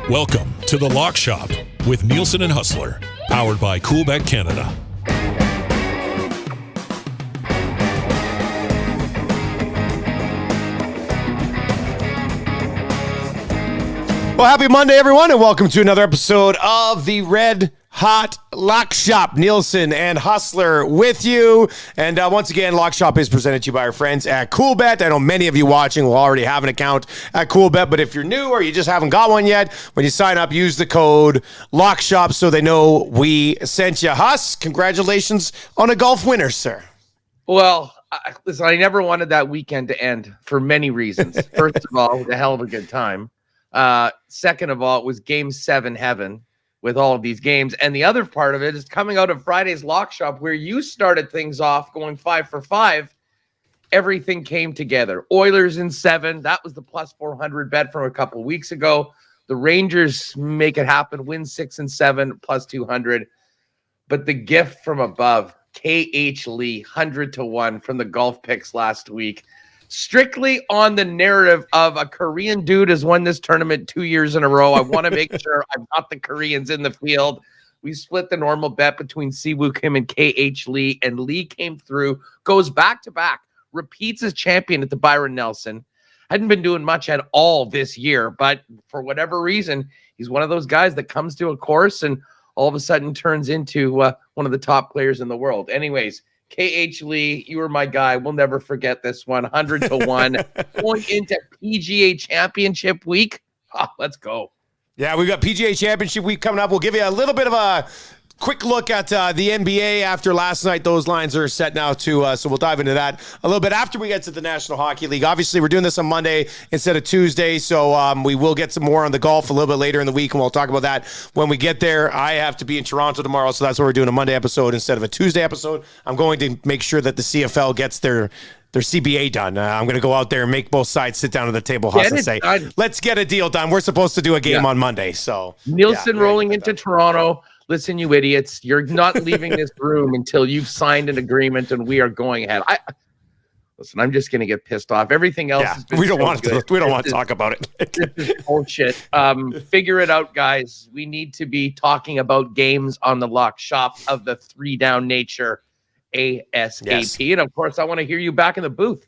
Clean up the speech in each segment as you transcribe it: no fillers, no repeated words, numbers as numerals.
Welcome to the Lock Shop with Nielsen and Hustler, powered by Coolbet Canada. Well, happy Monday, everyone, and welcome to another episode of the Red Hot Lock Shop. Nielsen and Hustler with you. And once again, Lock Shop is presented to you by our friends at Coolbet. I know many of you watching will already have an account at Coolbet, but if you're new or you just haven't got one yet, when you sign up, use the code LOCKSHOP so they know we sent you. Huss, congratulations on a golf winner, sir. Well, listen, I never wanted that weekend to end for many reasons. First of all, it was a hell of a good time. Second of all, it was Game 7 heaven with all of these games. And the other part of it is coming out of Friday's Lock Shop where you started things off going 5 for 5. Everything came together. Oilers in 7. That was the plus 400 bet from a couple of weeks ago. The Rangers make it happen, win 6 and 7, plus 200. But the gift from above, KH Lee, 100-1 from the golf picks last week. Strictly on the narrative of a Korean dude has won this tournament 2 years in a row. I want to make sure I've got the Koreans in the field. We split the normal bet between Siwoo Kim and KH Lee, and Lee came through, goes back-to-back, repeats as champion at the Byron Nelson. Hadn't been doing much at all this year, but for whatever reason, he's one of those guys that comes to a course and all of a sudden turns into one of the top players in the world. Anyways, KH Lee, you were my guy. We'll never forget this one. 100-1 going into PGA Championship week. Oh, let's go. Yeah, we've got PGA Championship week coming up. We'll give you a little bit of a quick look at the NBA after last night. Those lines are set now too, so we'll dive into that a little bit after we get to the National Hockey League. Obviously, we're doing this on Monday instead of Tuesday, so we will get some more on the golf a little bit later in the week, and we'll talk about that when we get there. I have to be in Toronto tomorrow, so that's why we're doing a Monday episode instead of a Tuesday episode. I'm going to make sure that the CFL gets their CBA done. I'm going to go out there and make both sides sit down at the table, Huss, and say, let's get a deal done. We're supposed to do a game on Monday. So Nielsen rolling into Toronto. Listen, you idiots, you're not leaving this room until you've signed an agreement and we are going ahead. Listen, I'm just going to get pissed off. Everything else has been we don't want to talk about it. This is bullshit. Figure it out, guys. We need to be talking about games on the Lock Shop of the 3-down nature ASAP. Yes. And of course, I want to hear you back in the booth.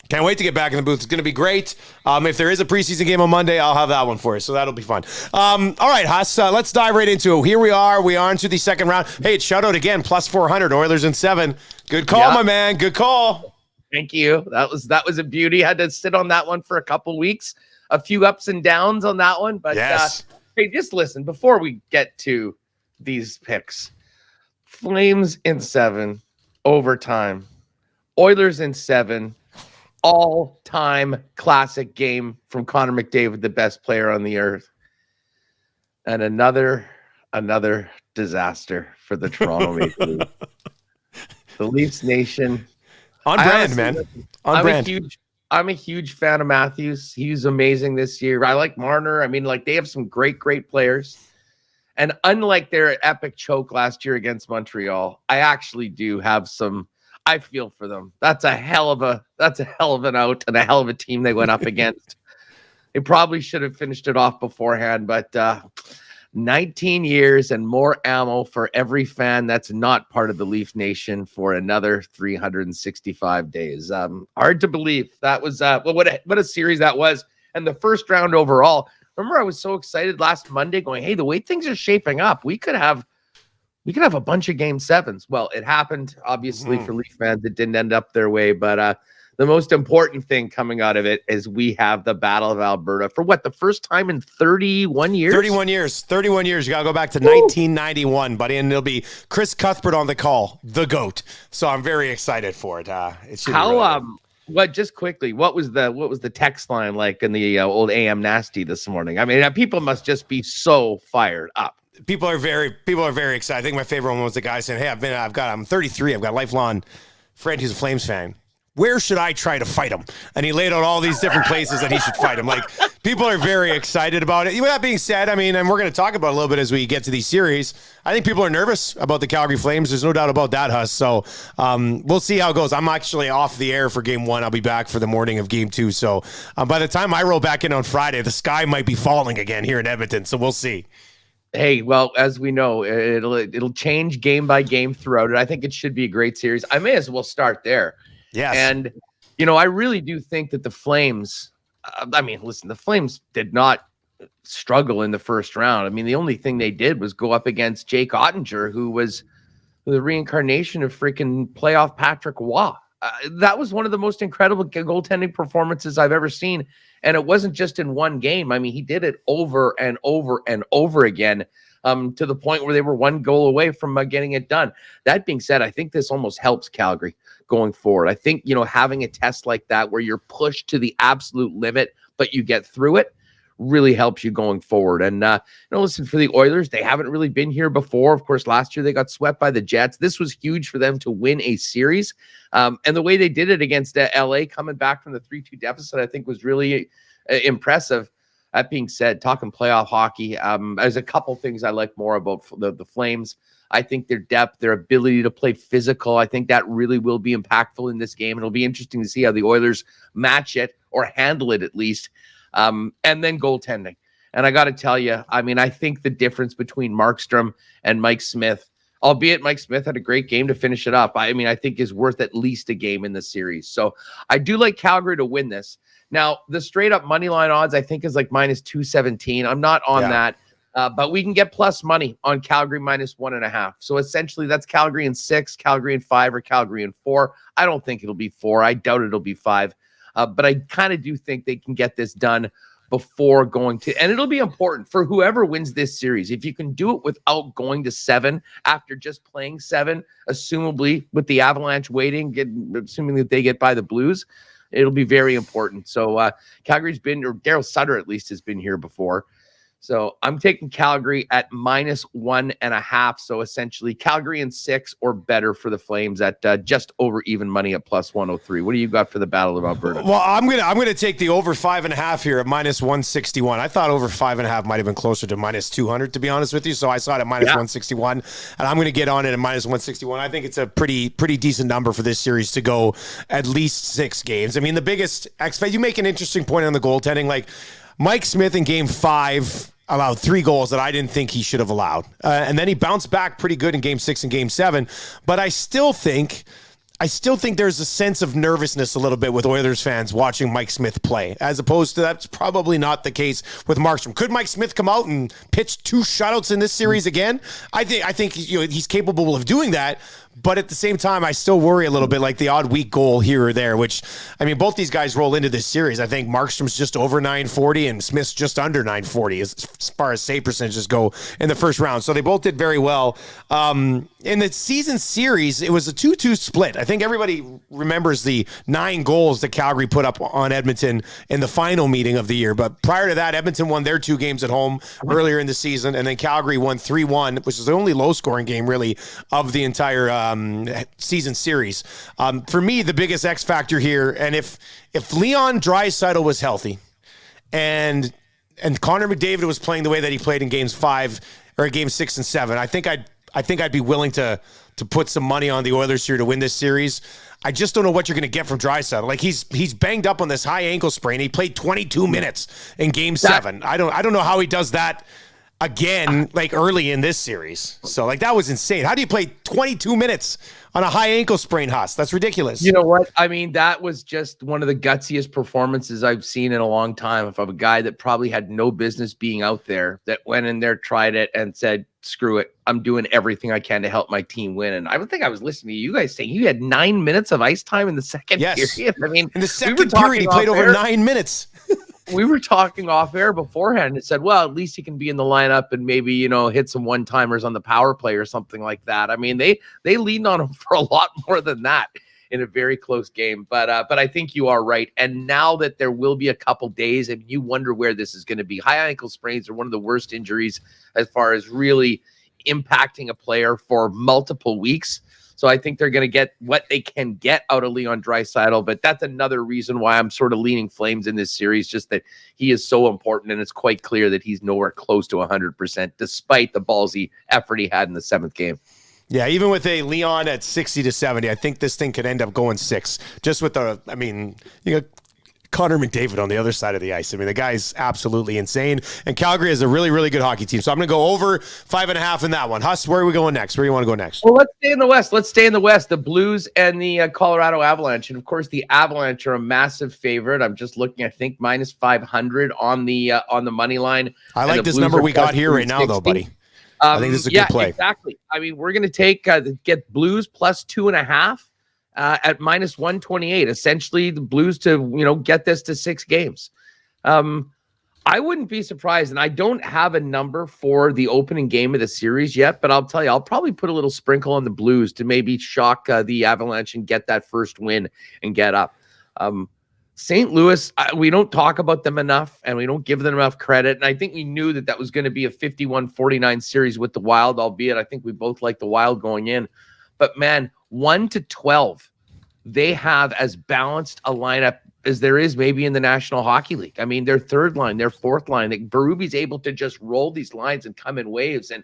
Can't wait to get back in the booth. It's going to be great. If there is a preseason game on Monday, I'll have that one for you. So that'll be fun. All right, Huss, let's dive right into it. Here we are. We are into the second round. Hey, it's shout out again, plus 400, Oilers in 7. Good call, my man. Good call. Thank you. That was a beauty. Had to sit on that one for a couple weeks. A few ups and downs on that one. But yes. Hey, just listen before we get to these picks. Flames in 7, overtime. Oilers in 7. All-time classic game from Connor McDavid, the best player on the earth. And another disaster for the Toronto Maple Leafs. The Leafs Nation. On brand, man. On brand. I'm a huge fan of Matthews. He was amazing this year. I like Marner. I mean, like, they have some great players. And unlike their epic choke last year against Montreal, I actually do have some I feel for them. That's a hell of an out and a hell of a team they went up against. They probably should have finished it off beforehand, but 19 years and more ammo for every fan that's not part of the Leaf Nation for another 365 days. Hard to believe that was what a series that was. And the first round overall. Remember, I was so excited last Monday going, hey, the way things are shaping up, we could have a bunch of game 7s. Well, it happened, obviously, for Leaf fans. It didn't end up their way. But the most important thing coming out of it is we have the Battle of Alberta for the first time in 31 years? 31 years. 31 years. You got to go back to 1991, buddy. And it'll be Chris Cuthbert on the call, the GOAT. So I'm very excited for it. It should be really good. Just quickly, what was the text line like in the old AM Nasty this morning? I mean, people must just be so fired up. People are very excited. I think my favorite one was the guy saying, "Hey, I'm 33. I've got a lifelong friend who's a Flames fan. where should I try to fight him? And he laid out all these different places that he should fight him. Like, people are very excited about it. With that being said, I mean, and we're going to talk about it a little bit as we get to these series, I think people are nervous about the Calgary Flames. There's no doubt about that, Huss. So we'll see how it goes. I'm actually off the air for game 1. I'll be back for the morning of game 2. So by the time I roll back in on Friday, the sky might be falling again here in Edmonton. So we'll see. Hey, well, as we know, it'll change game by game throughout it. I think it should be a great series. I may as well start there. Yes. And, I really do think that the Flames, listen, the Flames did not struggle in the first round. I mean, the only thing they did was go up against Jake Ottinger, who was the reincarnation of freaking playoff Patrick Waugh. That was one of the most incredible goaltending performances I've ever seen. And it wasn't just in one game. I mean, he did it over and over and over again, to the point where they were one goal away from getting it done. That being said, I think this almost helps Calgary going forward. I think, having a test like that where you're pushed to the absolute limit, but you get through it, really helps you going forward. And, listen, for the Oilers, they haven't really been here before. Of course, last year they got swept by the Jets. This was huge for them to win a series. And the way they did it against LA, coming back from the 3-2 deficit, I think was really impressive. That being said, talking playoff hockey, there's a couple things I like more about the Flames. I think their depth, their ability to play physical, I think that really will be impactful in this game. It'll be interesting to see how the Oilers match it or handle it at least. And then goaltending. And I got to tell you, I think the difference between Markstrom and Mike Smith, albeit Mike Smith had a great game to finish it up, I think is worth at least a game in the series. So I do like Calgary to win this. Now, the straight up money line odds, I think, is like minus 217. I'm not on that, but we can get plus money on Calgary minus 1.5. So essentially that's Calgary in 6, Calgary in 5, or Calgary in 4. I don't think it'll be 4. I doubt it'll be 5. But I kind of do think they can get this done before going to, and it'll be important for whoever wins this series. If you can do it without going to 7 after just playing 7, assumably with the Avalanche waiting, assuming that they get by the Blues, it'll be very important. So Calgary's been, or Daryl Sutter at least has been here before. So I'm taking Calgary at minus 1.5. So essentially Calgary in 6 or better for the Flames at just over even money at plus 103. What do you got for the Battle of Alberta? Well, I'm gonna take the over 5.5 here at minus 161. I thought over 5.5 might have been closer to minus 200, to be honest with you. So I saw it at minus 161, and I'm gonna get on it at minus 161. I think it's a pretty decent number for this series to go at least 6 games. I mean, the biggest you make an interesting point on the goaltending, like Mike Smith in Game 5 allowed 3 goals that I didn't think he should have allowed. And then he bounced back pretty good in Game 6 and Game 7. But I still think there's a sense of nervousness a little bit with Oilers fans watching Mike Smith play, as opposed to that's probably not the case with Markstrom. Could Mike Smith come out and pitch 2 shutouts in this series again? I think he's capable of doing that. But at the same time, I still worry a little bit, like the odd weak goal here or there, which, both these guys roll into this series. I think Markstrom's just over 940 and Smith's just under 940 as far as save percentages go in the first round. So they both did very well. In the season series, it was a 2-2 split. I think everybody remembers the 9 goals that Calgary put up on Edmonton in the final meeting of the year. But prior to that, Edmonton won their 2 games at home earlier in the season, and then Calgary won 3-1, which is the only low-scoring game, really, of the entire season series. For me, the biggest X factor here, and if Leon Draisaitl was healthy and Connor McDavid was playing the way that he played in Games 5 or Game 6 and 7, I think I'd be willing to put some money on the Oilers here to win this series. I just don't know what you're going to get from Draisaitl. Like he's banged up on this high ankle sprain. He played 22 minutes in Game 7. I don't know how he does that again, like early in this series. So like that was insane. How do you play 22 minutes on a high ankle sprain, Haas? That's ridiculous. You know what? That was just one of the gutsiest performances I've seen in a long time of a guy that probably had no business being out there, that went in there, tried it, and said, screw it. I'm doing everything I can to help my team win. And I don't think I was listening to you guys saying you had 9 minutes of ice time in the second period. In the second period, he played over 9 minutes. We were talking off air beforehand and said, well, at least he can be in the lineup and maybe, hit some one-timers on the power play or something like that. They leaned on him for a lot more than that in a very close game. But I think you are right. And now that there will be a couple days, and you wonder where this is going to be. High ankle sprains are one of the worst injuries as far as really impacting a player for multiple weeks. So I think they're going to get what they can get out of Leon Draisaitl, but that's another reason why I'm sort of leaning Flames in this series, just that he is so important, and it's quite clear that he's nowhere close to 100%, despite the ballsy effort he had in the 7th game. Yeah, even with a Leon at 60-70, I think this thing could end up going 6. Just with you got Connor McDavid on the other side of the ice. I mean, the guy's absolutely insane. And Calgary is a really, really good hockey team. So I'm going to go over 5.5 in that one. Huss, where are we going next? Where do you want to go next? Well, let's stay in the West. The Blues and the Colorado Avalanche. And, of course, the Avalanche are a massive favorite. I'm just looking, I think, minus 500 on the money line. I like this number we got here right now, though, buddy. I think this is a good play. Exactly. I mean, we're going to get Blues plus 2.5 at minus 128. Essentially, the Blues to get this to 6 games. I wouldn't be surprised, and I don't have a number for the opening game of the series yet, but I'll tell you, I'll probably put a little sprinkle on the Blues to maybe shock the Avalanche and get that first win and get up. St. Louis, we don't talk about them enough, and we don't give them enough credit. And I think we knew that was going to be a 51-49 series with the Wild, albeit I think we both like the Wild going in. But, man, 1-12, they have as balanced a lineup as there is maybe in the National Hockey League. I mean, their third line, their fourth line, Berube's able to just roll these lines and come in waves. And,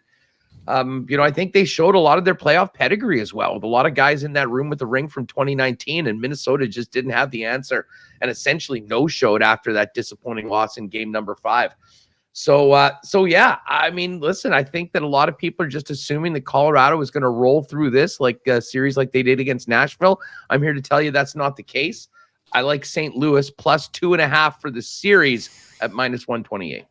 I think they showed a lot of their playoff pedigree as well, with a lot of guys in that room with the ring from 2019, and Minnesota just didn't have the answer and essentially no-showed after that disappointing loss in game number 5. So yeah, I mean, listen, I think that a lot of people are just assuming that Colorado is going to roll through this like a series like they did against Nashville. I'm here to tell you that's not the case. I like St. Louis plus 2.5 for the series at minus 128.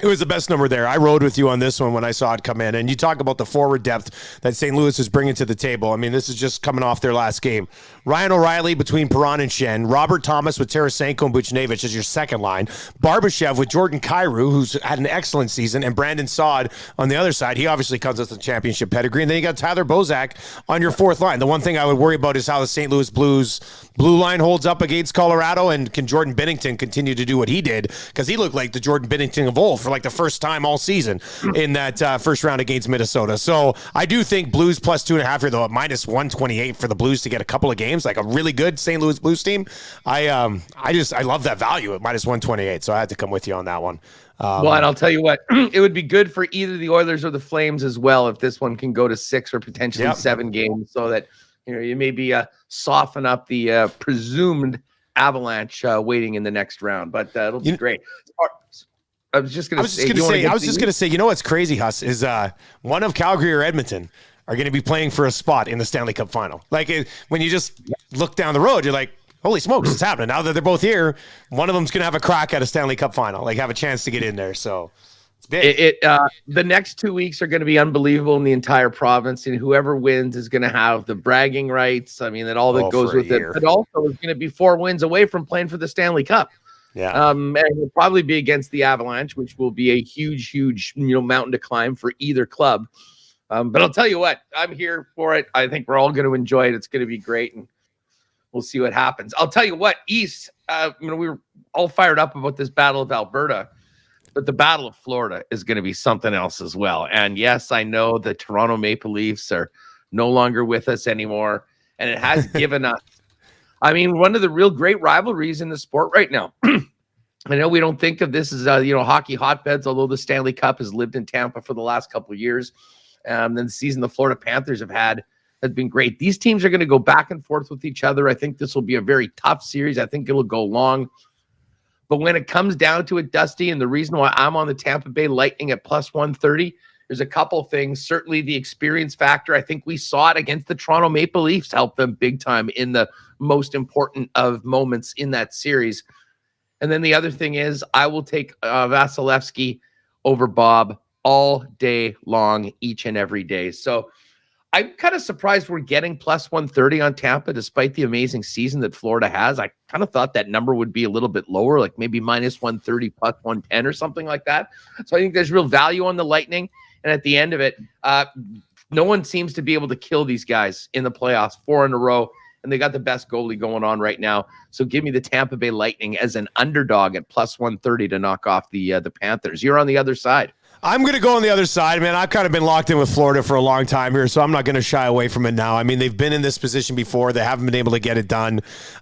It was the best number there. I rode with you on this one when I saw it come in. And you talk about the forward depth that St. Louis is bringing to the table. I mean, this is just coming off their last game. Ryan O'Reilly between Perron and Shen. Robert Thomas with Tarasenko and Buchnevich as your second line. Barbashev with Jordan Kyrou, who's had an excellent season. And Brandon Saad on the other side. He obviously comes with the championship pedigree. And then you got Tyler Bozak on your fourth line. The one thing I would worry about is how the St. Louis Blues blue line holds up against Colorado. And can Jordan Binnington continue to do what he did? Because he looked like the Jordan Binnington of old for like the first time all season in that first round against Minnesota. So I do think Blues plus 2.5 here, though, at minus 128 for the Blues to get a couple of games, like a really good St. Louis Blues team. I love that value at minus 128. So I had to come with you on that one. Well, and I'll tell you what, it would be good for either the Oilers or the Flames as well if this one can go to 6 or potentially 7 games, so that you maybe soften up the presumed Avalanche waiting in the next round. But it'll be great. I was just going to say, you know what's crazy, Huss, is one of Calgary or Edmonton are going to be playing for a spot in the Stanley Cup final. Like when you just look down the road, you're like, holy smokes, it's happening. Now that they're both here, one of them's going to have a crack at a Stanley Cup final, like have a chance to get in there. So it's big. The next 2 weeks are going to be unbelievable in the entire province, and whoever wins is going to have the bragging rights. I mean, that all that goes with it. But also is going to be 4 wins away from playing for the Stanley Cup. Yeah. And it'll probably be against the Avalanche, which will be a huge, mountain to climb for either club. But I'll tell you what, I'm here for it. I think we're all going to enjoy it. It's going to be great, and we'll see what happens. I'll tell you what, East, we were all fired up about this Battle of Alberta, but the Battle of Florida is going to be something else as well. And yes, I know the Toronto Maple Leafs are no longer with us anymore, and it has given us, one of the real great rivalries in the sport right now. I know we don't think of this as, hockey hotbeds, although the Stanley Cup has lived in Tampa for the last couple of years. Then the season the Florida Panthers have had has been great. These teams are going to go back and forth with each other. I think this will be a very tough series. I think it'll go long. But when it comes down to it, Dusty, and the reason why I'm on the Tampa Bay Lightning at plus 130, there's a couple things. Certainly the experience factor. I think we saw it against the Toronto Maple Leafs help them big time in the most important of moments in that series. And then the other thing is I will take Vasilevsky over Bob all day long, each and every day. So I'm kind of surprised we're getting plus 130 on Tampa, despite the amazing season that Florida has. I kind of thought that number would be a little bit lower, like maybe minus 130 plus 110 or something like that. So I think there's real value on the Lightning. And at the end of it, no one seems to be able to kill these guys in the playoffs 4 in a row. And they got the best goalie going on right now. So give me the Tampa Bay Lightning as an underdog at plus 130 to knock off the Panthers. You're on the other side. I'm going to go on the other side, man. I've kind of been locked in with Florida for a long time here, so I'm not going to shy away from it now. I mean, they've been in this position before. They haven't been able to get it done.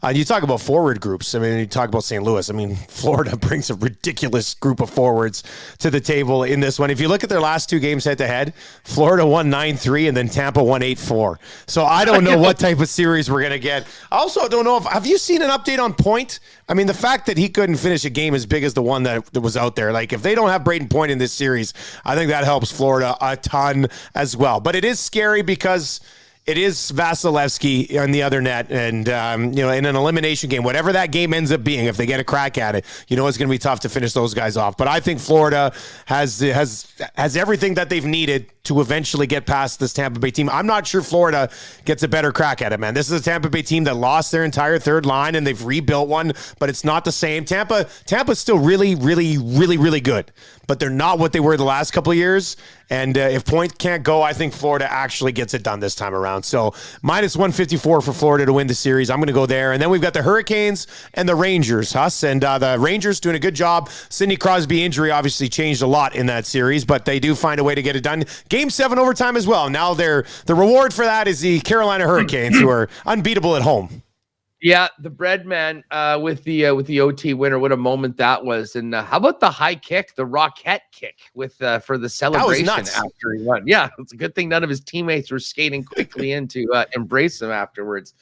You talk about forward groups. I mean, you talk about St. Louis. I mean, Florida brings a ridiculous group of forwards to the table in this one. If you look at their last two games head-to-head, Florida won 9-3, and then Tampa won 8-4. So I don't know what type of series we're going to get. I also don't know have you seen an update on Point? I mean, the fact that he couldn't finish a game as big as the one that was out there, like if they don't have Braden Point in this series, I think that helps Florida a ton as well. But it is scary because it is Vasilevsky on the other net, and in an elimination game, whatever that game ends up being, if they get a crack at it, it's going to be tough to finish those guys off. But I think Florida has everything that they've needed to eventually get past this Tampa Bay team. I'm not sure Florida gets a better crack at it, man. This is a Tampa Bay team that lost their entire third line, and they've rebuilt one, but it's not the same. Tampa's still really, really, really, really good, but they're not what they were the last couple of years. And if Point can't go, I think Florida actually gets it done this time around. So minus 154 for Florida to win the series. I'm going to go there. And then we've got the Hurricanes and the Rangers, Huss. And the Rangers doing a good job. Sidney Crosby injury obviously changed a lot in that series, but they do find a way to get it done. Game 7 overtime as well. Now the reward for that is the Carolina Hurricanes, who are unbeatable at home. Yeah, the bread man with the OT winner. What a moment that was! And how about the high kick, the rocket kick for the celebration after he won? Yeah, it's a good thing none of his teammates were skating quickly in to embrace him afterwards.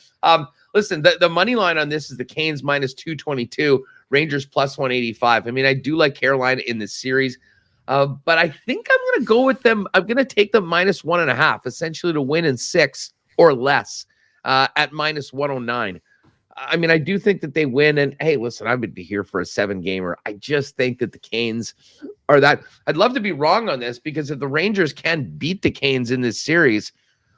Listen, the money line on this is the Canes minus 222, Rangers plus 185. I mean, I do like Carolina in this series, but I think I'm going to go with them. I'm going to take them minus 1.5, essentially to win in 6 or less at minus 109. I mean, I do think that they win. And hey, listen, I would be here for a 7-gamer. I just think that the Canes are that. I'd love to be wrong on this, because if the Rangers can beat the Canes in this series,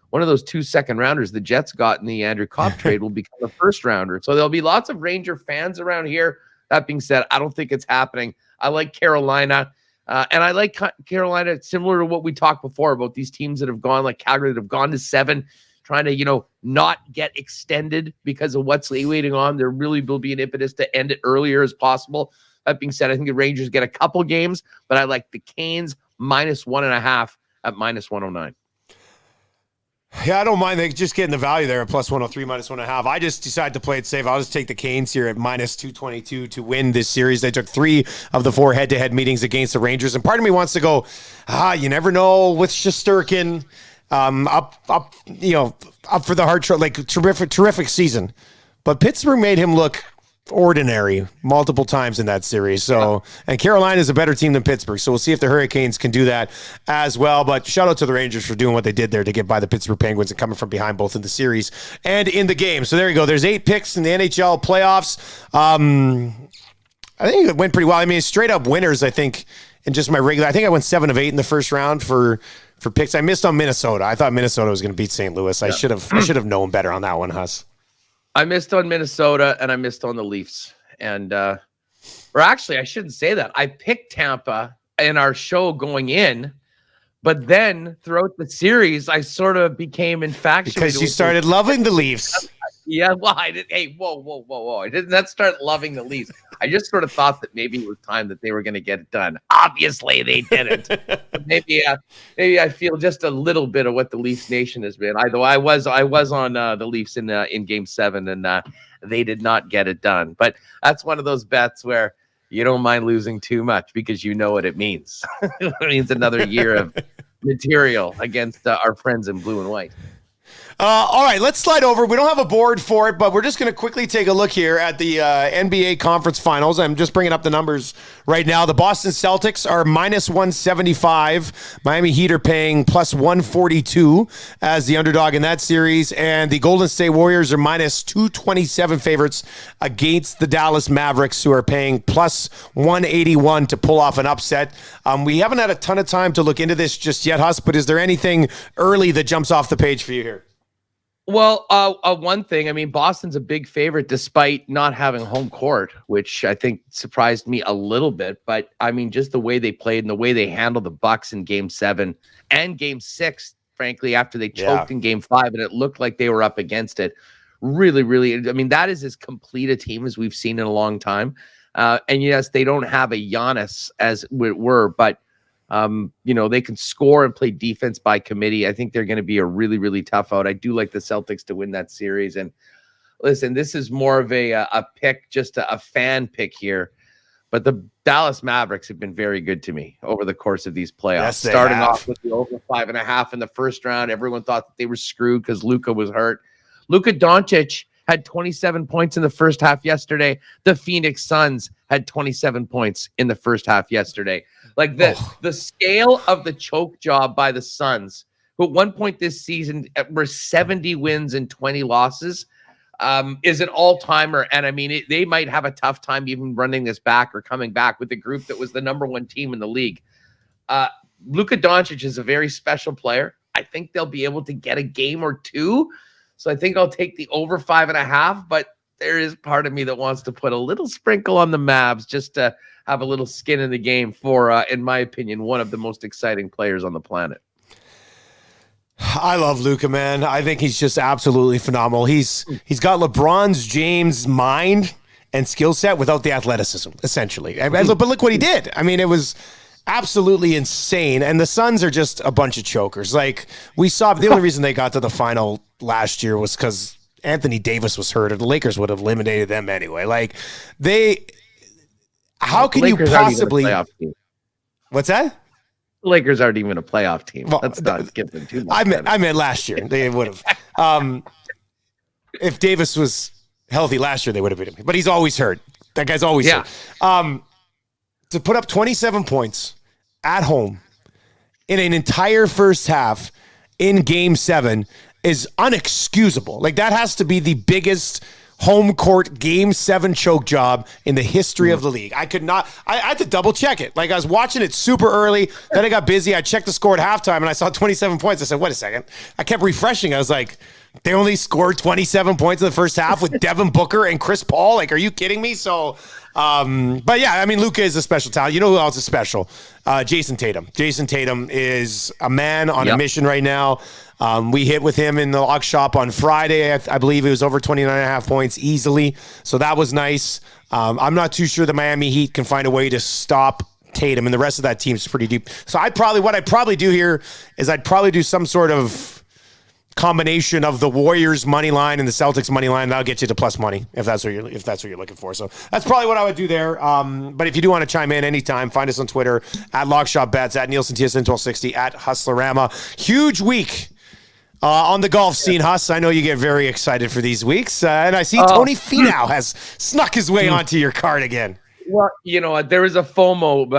one of those 2 second-rounders the Jets got in the Andrew Copp trade will become a first-rounder. So there'll be lots of Ranger fans around here. That being said, I don't think it's happening. I like Carolina. And I like Carolina, similar to what we talked before about these teams that have gone, like Calgary, that have gone to 7, trying to, not get extended because of what's waiting on. There really will be an impetus to end it earlier as possible. That being said, I think the Rangers get a couple games, but I like the Canes minus 1.5 at minus 109. Yeah, I don't mind just getting the value there at plus 103, minus 1.5. I just decided to play it safe. I'll just take the Canes here at minus 222 to win this series. They took 3 of the 4 head-to-head meetings against the Rangers, and part of me wants to go, you never know with Shesterkin. Up for the hard, like terrific season, but Pittsburgh made him look ordinary multiple times in that series. So, and Carolina is a better team than Pittsburgh. So we'll see if the Hurricanes can do that as well. But shout out to the Rangers for doing what they did there to get by the Pittsburgh Penguins and coming from behind both in the series and in the game. So there you go. There's 8 picks in the NHL playoffs. I think it went pretty well. I mean, straight up winners, I think, in just my regular, I think I went 7 of 8 in the first round for picks. I missed on Minnesota. I thought Minnesota was going to beat St. Louis. I should have known better on that one, Huss. I missed on Minnesota and I missed on the Leafs. And or actually, I shouldn't say that. I picked Tampa in our show going in, but then throughout the series, I sort of became infatuated because you started loving the Leafs. Yeah, well, I did. Hey, whoa! I did not start loving the Leafs. I just sort of thought that maybe it was time that they were going to get it done. Obviously, they didn't. maybe I feel just a little bit of what the Leafs Nation has been. Although I was on the Leafs in Game 7, and they did not get it done. But that's one of those bets where you don't mind losing too much because you know what it means. It means another year of material against our friends in blue and white. All right, let's slide over. We don't have a board for it, but we're just going to quickly take a look here at the NBA Conference Finals. I'm just bringing up the numbers right now. The Boston Celtics are minus 175. Miami Heat are paying plus 142 as the underdog in that series. And the Golden State Warriors are minus 227 favorites against the Dallas Mavericks, who are paying plus 181 to pull off an upset. We haven't had a ton of time to look into this just yet, Huss, but is there anything early that jumps off the page for you here? Well, one thing, I mean, Boston's a big favorite despite not having home court, which I think surprised me a little bit. But I mean, just the way they played and the way they handled the Bucks in Game 7 and Game 6, frankly, after they choked in Game 5 and it looked like they were up against it. Really, really, I mean, that is as complete a team as we've seen in a long time. And yes, they don't have a Giannis as it were, but They can score and play defense by committee. I think they're going to be a really, really tough out. I do like the Celtics to win that series. And listen, this is more of a pick, just a fan pick here. But the Dallas Mavericks have been very good to me over the course of these playoffs. Yes, starting off with the over 5.5 in the first round. Everyone thought that they were screwed because Luka was hurt. Luka Doncic had 27 points in the first half yesterday. The Phoenix Suns had 27 points in the first half yesterday. Like the scale of the choke job by the Suns, who at one point this season were 70 wins and 20 losses, is an all-timer. And I mean, they might have a tough time even running this back or coming back with the group that was the number one team in the league. Luka Doncic is a very special player. I think they'll be able to get a game or two. So I think I'll take the over 5.5, but there is part of me that wants to put a little sprinkle on the Mavs just to have a little skin in the game for, in my opinion, one of the most exciting players on the planet. I love Luka, man. I think he's just absolutely phenomenal. He's got LeBron's James mind and skill set without the athleticism, essentially. But look what he did. I mean, it was absolutely insane. And the Suns are just a bunch of chokers. Like we saw, the only reason they got to the final last year was because Anthony Davis was hurt, and the Lakers would have eliminated them anyway. Like how can you possibly? What's that? The Lakers aren't even a playoff team. Well, let's not give them too much. I meant last year they would have. If Davis was healthy last year, they would have beat him. But he's always hurt. That guy's always hurt. To put up 27 points at home in an entire first half in Game 7 is unexcusable. Like that has to be the biggest home court Game 7 choke job in the history of the league. I had to double check it. Like I was watching it super early, then I got busy. I checked the score at halftime and I saw 27 points. I said, wait a second. I kept refreshing. I was like, they only scored 27 points in the first half with Devin Booker and Chris Paul. Like, are you kidding me? So, but yeah, I mean, Luka is a special talent. You know who else is special? Jason Tatum. Jason Tatum is a man on a mission right now. We hit with him in the lock shop on Friday. I believe it was over 29.5 points easily. So that was nice. I'm not too sure the Miami Heat can find a way to stop Tatum, and the rest of that team is pretty deep. So what I'd probably do here is I'd probably do some sort of combination of the Warriors money line and the Celtics money line. That'll get you to plus money if that's what you're looking for. So that's probably what I would do there. But if you do want to chime in anytime, find us on Twitter at LockShopBets, at Nielsen TSN 1260, at Hustlerama. Huge week on the golf scene, Huss. I know you get very excited for these weeks. And I see Tony Finau has snuck his way onto your card again. Well, you know what? There was a FOMO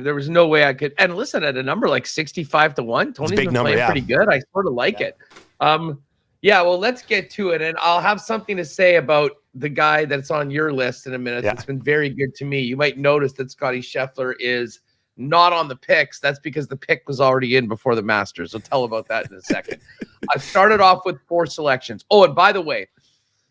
there was no way I could. And listen, at a number like 65-1, Tony's been playing pretty good. I sort of like it. Well, let's get to it. And I'll have something to say about the guy that's on your list in a minute. That's been very good to me. You might notice that Scottie Scheffler is not on the picks. That's because the pick was already in before the Masters. So tell about that in a second. I started off with 4 selections. Oh, and by the way,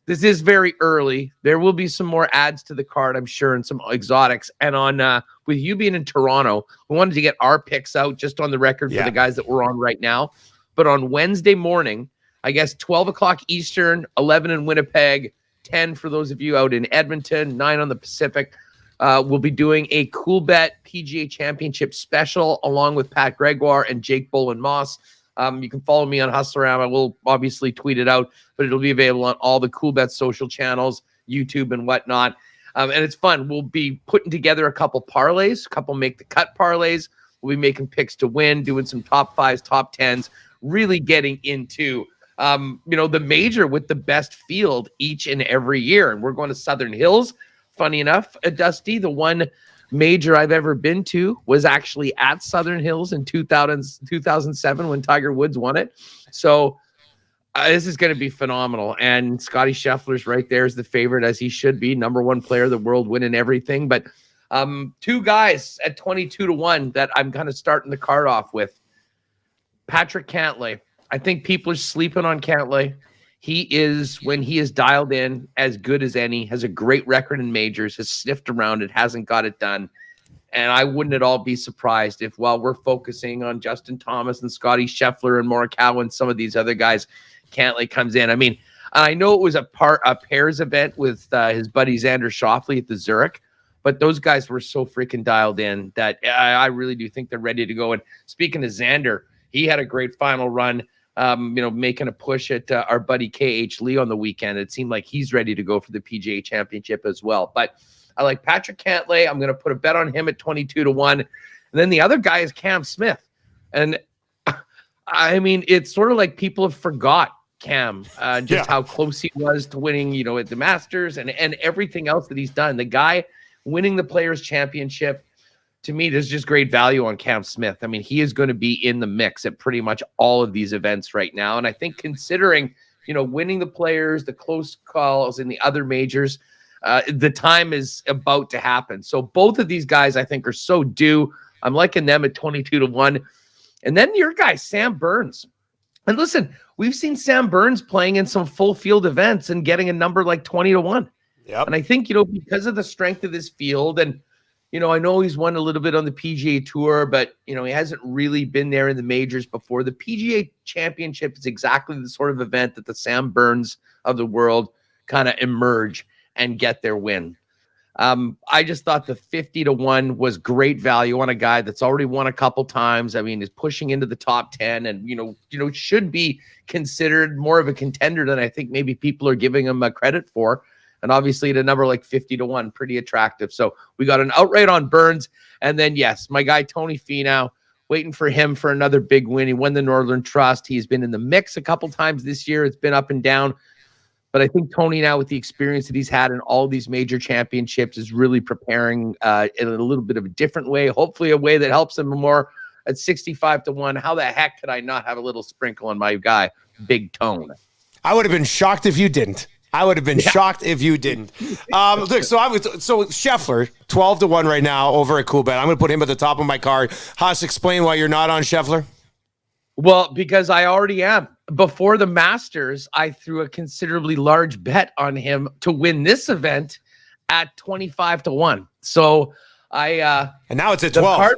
this is very early. There will be some more adds to the card, I'm sure, and some exotics. And on with you being in Toronto, we wanted to get our picks out just on the record for the guys that we're on right now. But on Wednesday morning, I guess 12 o'clock Eastern, 11 in Winnipeg, 10 for those of you out in Edmonton, 9 on the Pacific. We'll be doing a Cool Bet PGA Championship special along with Pat Gregoire and Jake Boland-Moss. You can follow me on Hustlerama. We'll obviously tweet it out, but it'll be available on all the Cool Bet social channels, YouTube and whatnot. And it's fun. We'll be putting together a couple parlays, a couple make the cut parlays. We'll be making picks to win, doing some top 5s, top 10s, really getting into, the major with the best field each and every year. And we're going to Southern Hills. Funny enough, Dusty, the one major I've ever been to was actually at Southern Hills in 2007 when Tiger Woods won it. So this is going to be phenomenal. And Scottie Scheffler's right there as the favorite, as he should be. Number 1 player of the world, winning everything. But 2 guys at 22-1 that I'm kind of starting the card off with. Patrick Cantley. I think people are sleeping on Cantley. He is, when he is dialed in, as good as any, has a great record in majors, has sniffed around it, hasn't got it done. And I wouldn't at all be surprised if, while we're focusing on Justin Thomas and Scottie Scheffler and Morikawa and some of these other guys, Cantley comes in. I mean, I know it was a pairs event with his buddy Xander Schauffele at the Zurich, but those guys were so freaking dialed in that I really do think they're ready to go. And speaking of Xander, he had a great final run, making a push at our buddy KH Lee on the weekend. It seemed like he's ready to go for the PGA Championship as well. But I like Patrick Cantley. I'm going to put a bet on him at 22-1. And then the other guy is Cam Smith. And I mean, it's sort of like people have forgot Cam, how close he was to winning, at the Masters and everything else that he's done. The guy winning the Players Championship, to me, there's just great value on Cam Smith. I mean, he is going to be in the mix at pretty much all of these events right now. And I think considering, winning the Players, the close calls in the other majors, the time is about to happen. So both of these guys, I think, are so due. I'm liking them at 22-1. And then your guy, Sam Burns. And listen, we've seen Sam Burns playing in some full field events and getting a number like 20-1. Yep. And I think, because of the strength of this field, and, I know he's won a little bit on the PGA Tour, but, he hasn't really been there in the majors before. The PGA Championship is exactly the sort of event that the Sam Burns of the world kind of emerge and get their win. I just thought the 50-1 was great value on a guy that's already won a couple times. I mean, is pushing into the top 10 and, should be considered more of a contender than I think maybe people are giving him credit for. And obviously at a number like 50-1, pretty attractive. So we got an outright on Burns. And then, yes, my guy, Tony Finau, waiting for him for another big win. He won the Northern Trust. He's been in the mix a couple times this year. It's been up and down. But I think Tony now, with the experience that he's had in all these major championships, is really preparing in a little bit of a different way, hopefully a way that helps him more at 65-1. How the heck could I not have a little sprinkle on my guy, Big Tone? I would have been shocked if you didn't. Shocked if you didn't. Look, so Scheffler, 12-1 right now over at Coolbet. I'm going to put him at the top of my card. Haas, explain why you're not on Scheffler. Well, because I already am. Before the Masters, I threw a considerably large bet on him to win this event at 25-1. So and now it's at 12.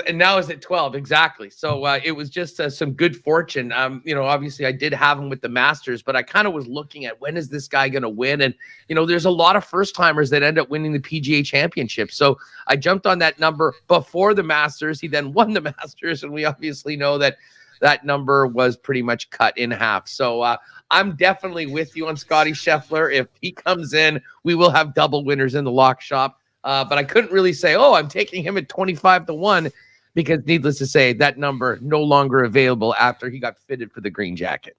And now it's at 12, exactly. So it was just some good fortune. Obviously I did have him with the Masters, but I kind of was looking at when is this guy going to win? And, there's a lot of first-timers that end up winning the PGA Championship. So I jumped on that number before the Masters. He then won the Masters, and we obviously know that number was pretty much cut in half. So I'm definitely with you on Scotty Scheffler. If he comes in, we will have double winners in the lock shop. But I couldn't really say, I'm taking him at 25-1 because, needless to say, that number no longer available after he got fitted for the green jacket.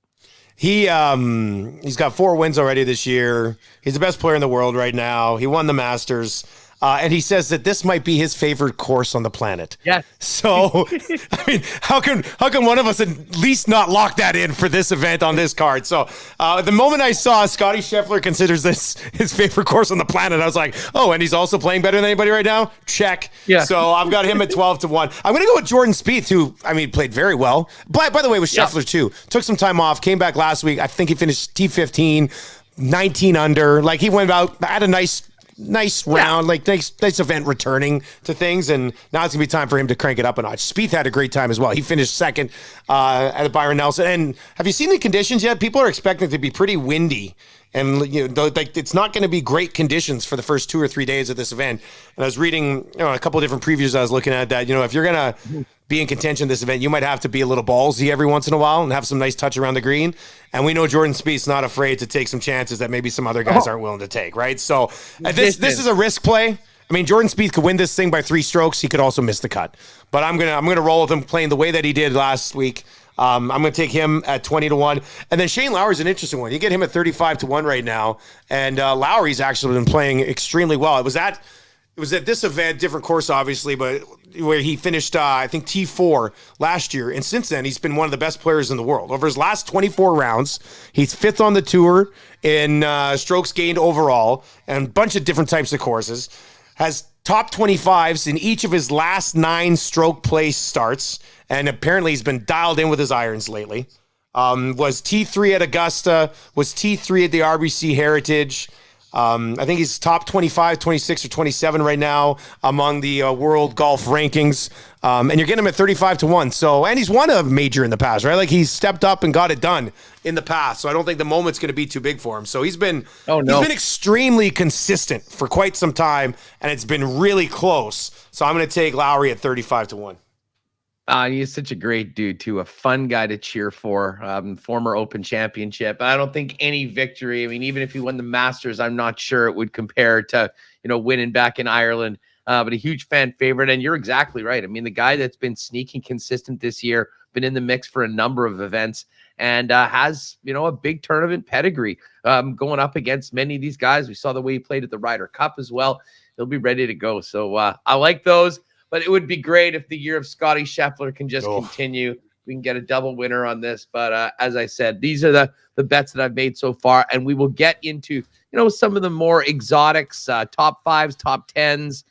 He's got 4 wins already this year. He's the best player in the world right now. He won the Masters. And he says that this might be his favorite course on the planet. Yes. So, I mean, how can one of us at least not lock that in for this event on this card? So, the moment I saw Scotty Scheffler considers this his favorite course on the planet, I was like, and he's also playing better than anybody right now? Check. Yeah. So, I've got him at 12-1. I'm going to go with Jordan Spieth, who, played very well. By the way, with Scheffler, too. Took some time off, came back last week. I think he finished T15, 19 under. Like, he went out, had a nice round, nice event returning to things, and now it's gonna be time for him to crank it up a notch. Spieth had a great time as well. He finished second at Byron Nelson. And have you seen the conditions yet? People are expecting it to be pretty windy, and it's not going to be great conditions for the first 2 or 3 days of this event. And I was reading a couple of different previews I was looking at that if you're gonna be in contention this event, you might have to be a little ballsy every once in a while and have some nice touch around the green. And we know Jordan Spieth's not afraid to take some chances that maybe some other guys aren't willing to take, right? So this is a risk play. Jordan Spieth could win this thing by 3 strokes. He could also miss the cut. But I'm gonna roll with him playing the way that he did last week. I'm going to take him at 20-1. And then Shane Lauer is an interesting one. You get him at 35-1 right now. And Lowry's actually been playing extremely well. It was at this event, different course, obviously, but where he finished, I think, T4 last year. And since then, he's been one of the best players in the world. Over his last 24 rounds, he's 5th on the tour in strokes gained overall and a bunch of different types of courses. Has top 25s in each of his last 9 stroke play starts. And apparently he's been dialed in with his irons lately. Was T3 at Augusta, was T3 at the RBC Heritage. I think he's top 25, 26, or 27 right now among the world golf rankings. And you're getting him at 35-1. So, and he's won a major in the past, right? Like he's stepped up and got it done in the past. So I don't think the moment's going to be too big for him. So he's been extremely consistent for quite some time, and it's been really close. So I'm going to take Lowry at 35-1. He's such a great dude, too. A fun guy to cheer for. Former Open Championship. I don't think any victory, I mean, even if he won the Masters, I'm not sure it would compare to, winning back in Ireland. But a huge fan favorite. And you're exactly right. I mean, the guy that's been sneaking consistent this year, been in the mix for a number of events, and has, a big tournament pedigree going up against many of these guys. We saw the way he played at the Ryder Cup as well. He'll be ready to go. So I like those. But it would be great if the year of Scotty Scheffler can just continue. We can get a double winner on this. But as I said, these are the bets that I've made so far. And we will get into, some of the more exotics, top fives, top tens,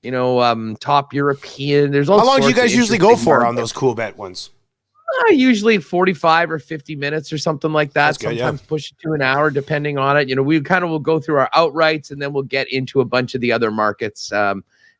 top European. There's all How long do you guys usually go for markets on those cool bet ones? Usually 45 or 50 minutes or something like that. Good, sometimes push it to an hour, depending on it. We kind of will go through our outrights, and then we'll get into a bunch of the other markets.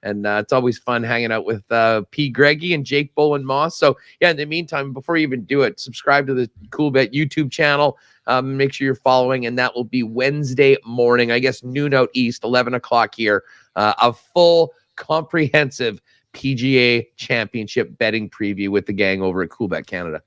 And it's always fun hanging out with P. Greggy and Jake Bowen Moss. So, yeah, in the meantime, before you even do it, subscribe to the Cool Bet YouTube channel. Make sure you're following, and that will be Wednesday morning, I guess noon out east, 11 o'clock here. A full, comprehensive PGA Championship betting preview with the gang over at Cool Bet Canada.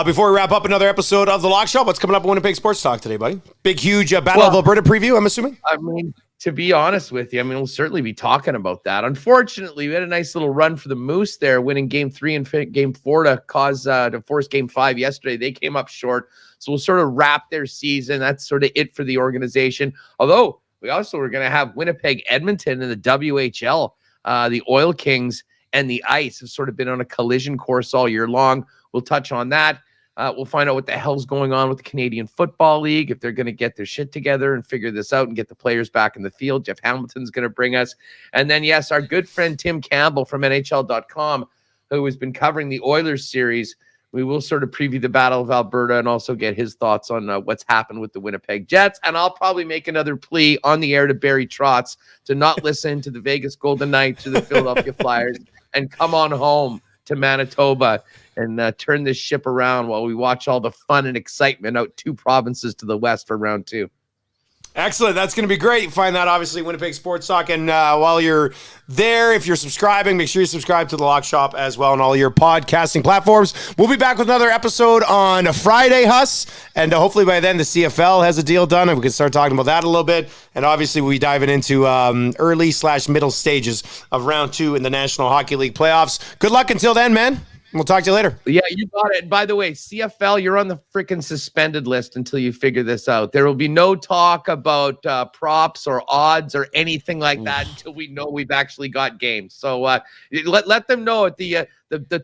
Before we wrap up another episode of The Lock Shop, what's coming up on Winnipeg Sports Talk today, buddy? Big, huge Battle of Alberta preview, I'm assuming? I mean, to be honest with you, we'll certainly be talking about that. Unfortunately, we had a nice little run for the Moose there, winning Game 3 and Game 4 to force Game 5 yesterday. They came up short, so we'll sort of wrap their season. That's sort of it for the organization. Although, we also were going to have Winnipeg, Edmonton in the WHL. The Oil Kings and the Ice have sort of been on a collision course all year long. We'll touch on that. We'll find out what the hell's going on with the Canadian Football League, if they're going to get their shit together and figure this out and get the players back in the field. Jeff Hamilton's going to bring us. And then, yes, our good friend Tim Campbell from NHL.com, who has been covering the Oilers series. We will sort of preview the Battle of Alberta and also get his thoughts on what's happened with the Winnipeg Jets. And I'll probably make another plea on the air to Barry Trotz to not listen to the Vegas Golden Knights or the Philadelphia Flyers and come on home to Manitoba and turn this ship around while we watch all the fun and excitement out 2 provinces to the west for round 2. Excellent. That's going to be great. You find that, obviously, Winnipeg Sports Talk. And while you're there, if you're subscribing, make sure you subscribe to The Lock Shop as well on all your podcasting platforms. We'll be back with another episode on a Friday, Huss. And hopefully by then the CFL has a deal done and we can start talking about that a little bit. And obviously we'll be diving into early/middle stages of round 2 in the National Hockey League playoffs. Good luck until then, man. We'll talk to you later. Yeah, you got it. And by the way, CFL, you're on the freaking suspended list until you figure this out. There will be no talk about props or odds or anything like that until we know we've actually got games. So let them know at the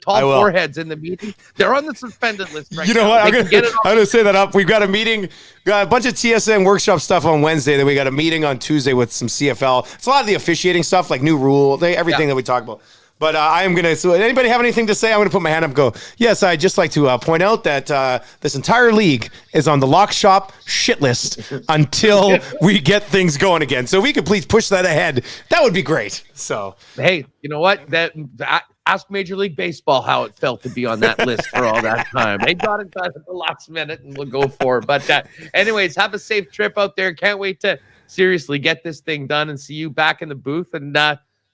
tall foreheads in the meeting. They're on the suspended list right now. You know what? I'm going to say that up. We've got a meeting. Got a bunch of TSN workshop stuff on Wednesday. Then we got a meeting on Tuesday with some CFL. It's a lot of the officiating stuff, like new rule, everything that we talk about. But I am going to, so anybody have anything to say? I'm going to put my hand up and go, yes, I'd just like to point out that this entire league is on the Lock Shop shit list until we get things going again. So if we could please push that ahead, that would be great. So, hey, you know what? Ask Major League Baseball how it felt to be on that list for all that time. They got it done at the last minute and we'll go for it. But anyways, have a safe trip out there. Can't wait to seriously get this thing done and see you back in the booth and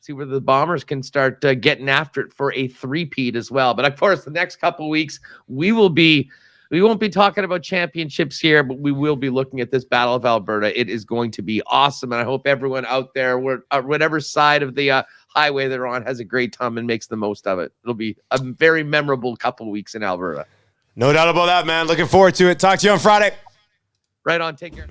see where the Bombers can start getting after it for a three-peat as well. But of course, the next couple of weeks, we won't be talking about championships here, but we will be looking at this Battle of Alberta. It is going to be awesome, and I hope everyone out there, whatever side of the highway they're on, has a great time and makes the most of it. It'll be a very memorable couple of weeks in Alberta. No doubt about that, man. Looking forward to it. Talk to you on Friday. Right on. Take care.